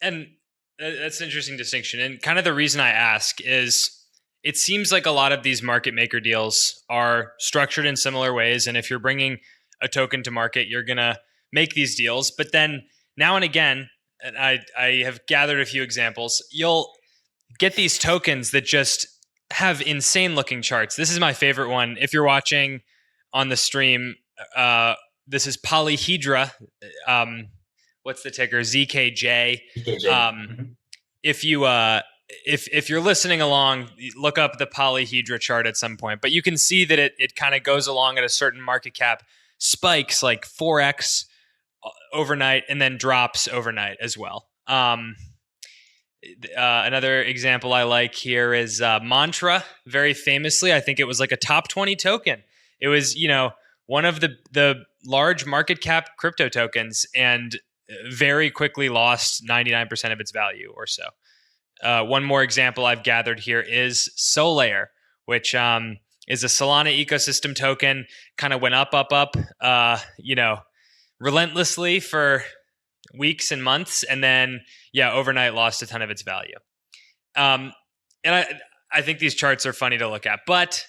And that's an interesting distinction. And kind of the reason I ask is it seems like a lot of these market maker deals are structured in similar ways. And if you're bringing a token to market, you're going to make these deals. But then now and again, and I have gathered a few examples, you'll get these tokens that just have insane looking charts. This is my favorite one. If you're watching on the stream, this is Polyhedra. What's the ticker? ZKJ. If you if you're listening along, look up the Polyhedra chart at some point. But you can see that it kind of goes along at a certain market cap, spikes like 4x overnight, and then drops overnight as well. Another example I like here is Mantra. Very famously, I think it was like a top 20 token. It was, one of the large market cap crypto tokens, and very quickly lost 99% of its value or so. One more example I've gathered here is Solaire, which is a Solana ecosystem token. Kind of went up, relentlessly for weeks and months, and then overnight lost a ton of its value. And I think these charts are funny to look at, but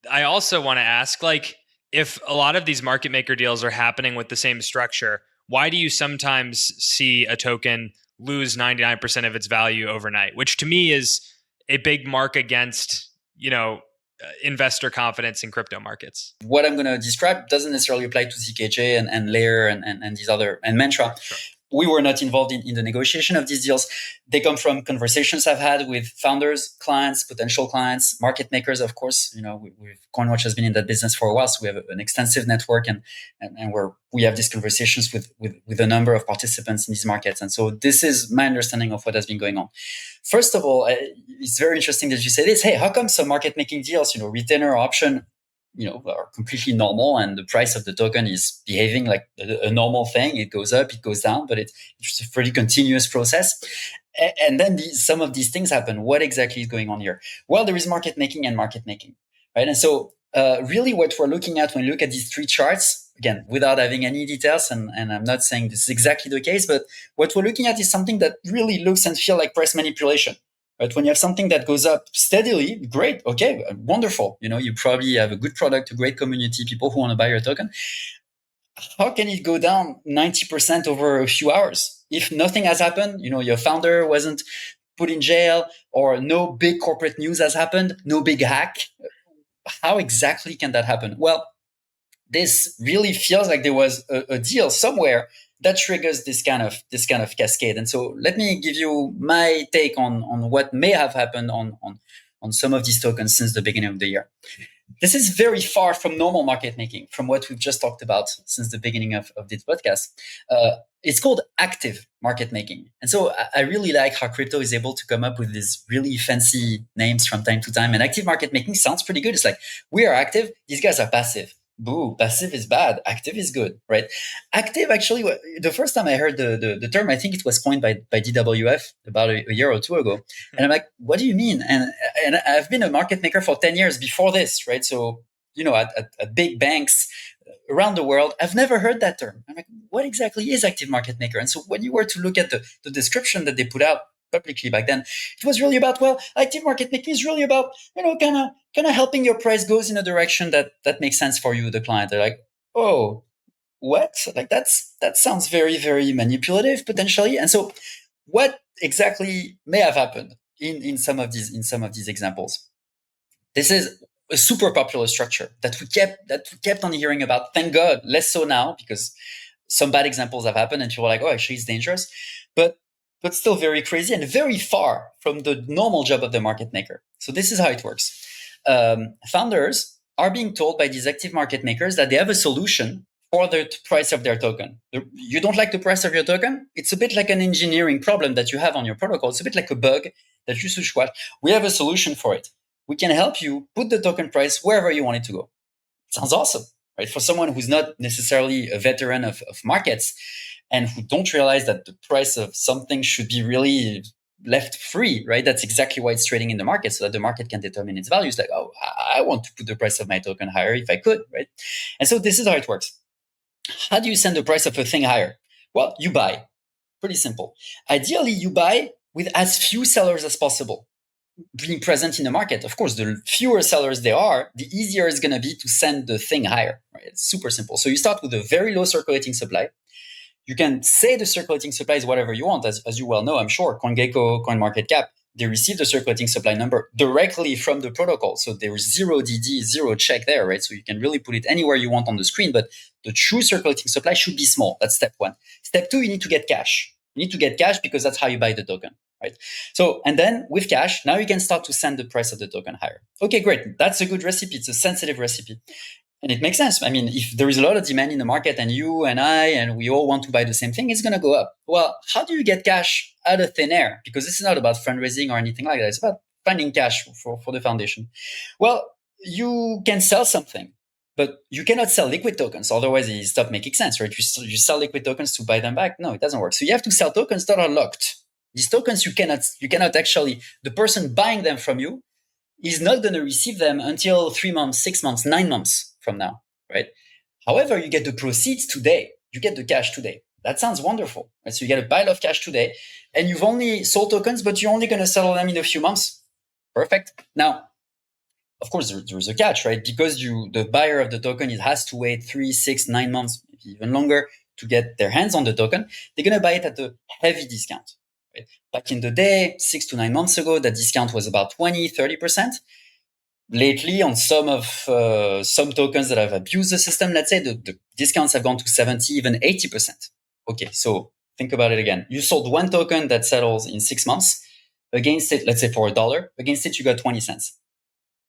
I also want to ask, like, if a lot of these market maker deals are happening with the same structure, why do you sometimes see a token lose 99% of its value overnight, which to me is a big mark against, investor confidence in crypto markets? What I'm going to describe doesn't necessarily apply to ZKJ and Layer and these other, and Mantra. Sure. We were not involved in the negotiation of these deals. They come from conversations I've had with founders, clients, potential clients, market makers, of course. CoinWatch has been in that business for a while, so we have an extensive network, and we have these conversations with a number of participants in these markets. And so this is my understanding of what has been going on. First of all, it's very interesting that you say this. Hey, how come some market making deals, retainer option, are completely normal, and the price of the token is behaving like a normal thing? It goes up, it goes down, but it's just a pretty continuous process. And then some of these things happen. What exactly is going on here? Well, there is market making and market making, right? And so really what we're looking at when you look at these three charts, again, without having any details, and I'm not saying this is exactly the case, but what we're looking at is something that really looks and feels like price manipulation. But when you have something that goes up steadily, great, okay, wonderful. You probably have a good product, a great community, people who want to buy your token. How can it go down 90% over a few hours? If nothing has happened, your founder wasn't put in jail, or no big corporate news has happened, no big hack, how exactly can that happen? Well, this really feels like there was a deal somewhere that triggers this kind of cascade. And so let me give you my take on what may have happened on some of these tokens since the beginning of the year. This is very far from normal market making, from what we've just talked about since the beginning of this podcast. It's called active market making. And so I really like how crypto is able to come up with these really fancy names from time to time. And active market making sounds pretty good. It's like, we are active, these guys are passive. Boo, passive is bad, active is good, right? Active, actually, the first time I heard the term, I think it was coined by DWF about a year or two ago. And I'm like, what do you mean? And I've been a market maker for 10 years before this, right? So, at big banks around the world, I've never heard that term. I'm like, what exactly is active market maker? And so when you were to look at the description that they put out publicly back then, it was really about, active market making is really about, kind of helping your price goes in a direction that makes sense for you, the client. They're like, oh, what? Like that sounds very, very manipulative potentially. And so what exactly may have happened in some of these examples? This is a super popular structure that we kept on hearing about. Thank God, less so now, because some bad examples have happened and people are like, oh, actually it's dangerous. But still very crazy and very far from the normal job of the market maker. So this is how it works. Founders are being told by these active market makers that they have a solution for the price of their token. You don't like the price of your token? It's a bit like an engineering problem that you have on your protocol. It's a bit like a bug that you should squash. We have a solution for it. We can help you put the token price wherever you want it to go. Sounds awesome, right? For someone who's not necessarily a veteran of markets, and who don't realize that the price of something should be really left free, right? That's exactly why it's trading in the market, so that the market can determine its value. It's like, oh, I want to put the price of my token higher if I could, right? And so this is how it works. How do you send the price of a thing higher? Well, you buy. Pretty simple. Ideally, you buy with as few sellers as possible being present in the market. Of course, the fewer sellers there are, the easier it's going to be to send the thing higher. Right? It's super simple. So you start with a very low circulating supply. You can say the circulating supply is whatever you want. As you well know, I'm sure, CoinGecko, CoinMarketCap, they receive the circulating supply number directly from the protocol. So there's zero DD, zero check there, right? So you can really put it anywhere you want on the screen, but the true circulating supply should be small. That's step one. Step two, you need to get cash. You need to get cash because that's how you buy the token, right? So, and then with cash, now you can start to send the price of the token higher. Okay, great. That's a good recipe. It's a sensitive recipe. And it makes sense. I mean, if there is a lot of demand in the market and you and I and we all want to buy the same thing, it's going to go up. Well, how do you get cash out of thin air? Because this is not about fundraising or anything like that. It's about finding cash for the foundation. Well, you can sell something, but you cannot sell liquid tokens. Otherwise, it stops making sense, right? You sell liquid tokens to buy them back. No, it doesn't work. So you have to sell tokens that are locked. These tokens, you cannot actually, the person buying them from you is not going to receive them until 3 months, 6 months, 9 months from now, right? However, you get the proceeds today. You get the cash today. That sounds wonderful, right? So you get a pile of cash today, and you've only sold tokens, but you're only going to settle them in a few months. Perfect. Now, of course, there's a catch, right? Because the buyer of the token, it has to wait 3, 6, 9 months, maybe even longer to get their hands on the token. They're going to buy it at a heavy discount. Right? Back in the day, 6 to 9 months ago, that discount was about 20, 30%. Lately, on some tokens that have abused the system, let's say the discounts have gone to 70, even 80%. Okay, so think about it again. You sold one token that settles in 6 months. Against it, let's say for $1, against it, you got 20 cents.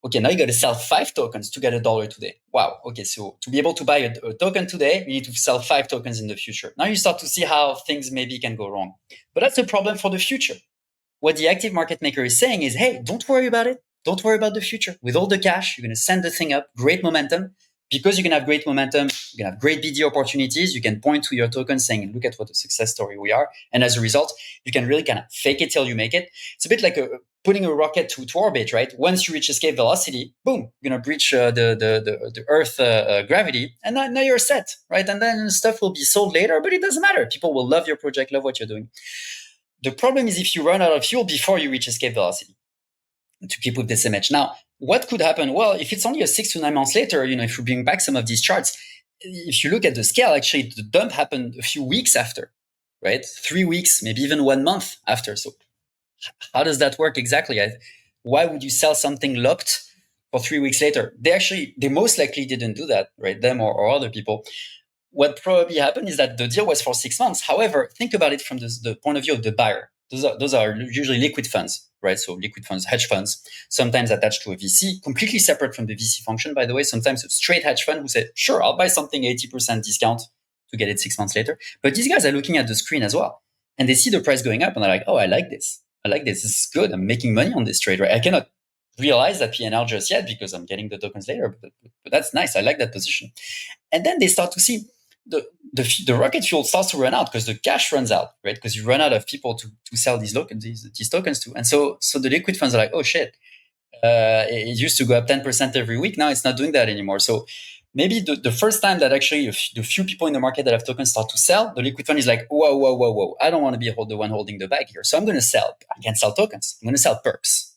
Okay, now you got to sell 5 tokens to get $1 today. Wow. Okay, so to be able to buy a token today, you need to sell 5 tokens in the future. Now you start to see how things maybe can go wrong. But that's a problem for the future. What the active market maker is saying is, hey, don't worry about it. Don't worry about the future. With all the cash, you're going to send the thing up, great momentum. Because you can have great momentum, you can have great BD opportunities. You can point to your token saying, look at what a success story we are. And as a result, you can really kind of fake it till you make it. It's a bit like putting a rocket to orbit, right? Once you reach escape velocity, boom, you're going to breach the Earth gravity. And now you're set, right? And then stuff will be sold later, but it doesn't matter. People will love your project, love what you're doing. The problem is if you run out of fuel before you reach escape velocity, to keep with this image. Now, what could happen? Well, if it's only 6 to 9 months later, if you bring back some of these charts, if you look at the scale, actually the dump happened a few weeks after, right? 3 weeks, maybe even 1 month after. So how does that work exactly? Why would you sell something locked for 3 weeks later? They most likely didn't do that, right? Them or other people. What probably happened is that the deal was for 6 months. However, think about it from the point of view of the buyer. Those are usually liquid funds, right? So liquid funds, hedge funds, sometimes attached to a VC, completely separate from the VC function, by the way. Sometimes a straight hedge fund who said, sure, I'll buy something 80% discount to get it 6 months later. But these guys are looking at the screen as well. And they see the price going up and they're like, oh, I like this. This is good. I'm making money on this trade, right? I cannot realize that P&L just yet because I'm getting the tokens later, but that's nice. I like that position. And then they start to see the rocket fuel starts to run out because the cash runs out, right? Because you run out of people to sell these tokens to. And so the liquid funds are like, oh shit, it used to go up 10% every week. Now it's not doing that anymore. So maybe the first time that actually the few people in the market that have tokens start to sell, the liquid fund is like, whoa. I don't want to be the one holding the bag here. So I'm going to sell. I can't sell tokens. I'm going to sell perps.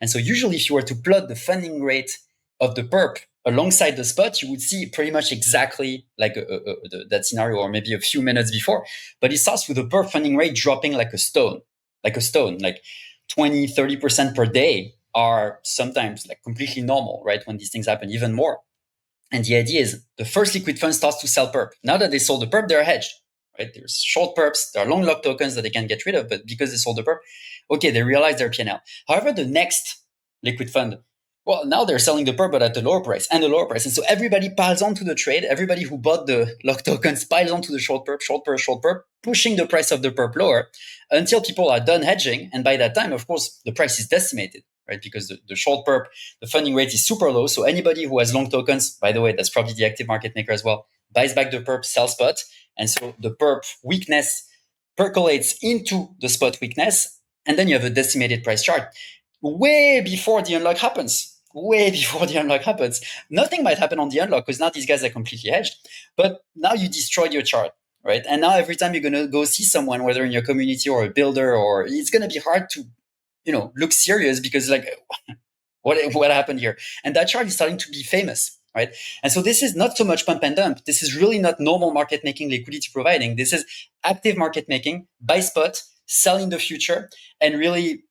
And so usually if you were to plot the funding rate of the perp alongside the spot, you would see pretty much exactly like that scenario or maybe a few minutes before. But it starts with the perp funding rate dropping like a stone, like 20, 30% per day are sometimes like completely normal, right? When these things happen, even more. And the idea is the first liquid fund starts to sell perp. Now that they sold the perp, they're hedged, right? There's short perps, there are long lock tokens that they can get rid of, but because they sold the perp, okay, they realize their P&L. However, the next liquid fund, well, now they're selling the perp, but at a lower price. And so everybody piles onto the trade. Everybody who bought the lock tokens piles onto the short perp, pushing the price of the perp lower until people are done hedging. And by that time, of course, the price is decimated, right? Because the short perp, the funding rate is super low. So anybody who has long tokens, by the way, that's probably the active market maker as well, buys back the perp, sells spot. And so the perp weakness percolates into the spot weakness. And then you have a decimated price chart way before the unlock happens. Nothing might happen on the unlock because now these guys are completely hedged. But now you destroyed your chart, right? And now every time you're going to go see someone, whether in your community or a builder, or it's going to be hard to, look serious because like, what happened here? And that chart is starting to be famous, right? And so this is not so much pump and dump. This is really not normal market making, liquidity providing. This is active market making, buy spot, sell in the future, and really,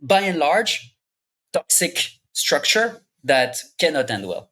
by and large, toxic structure that cannot end well.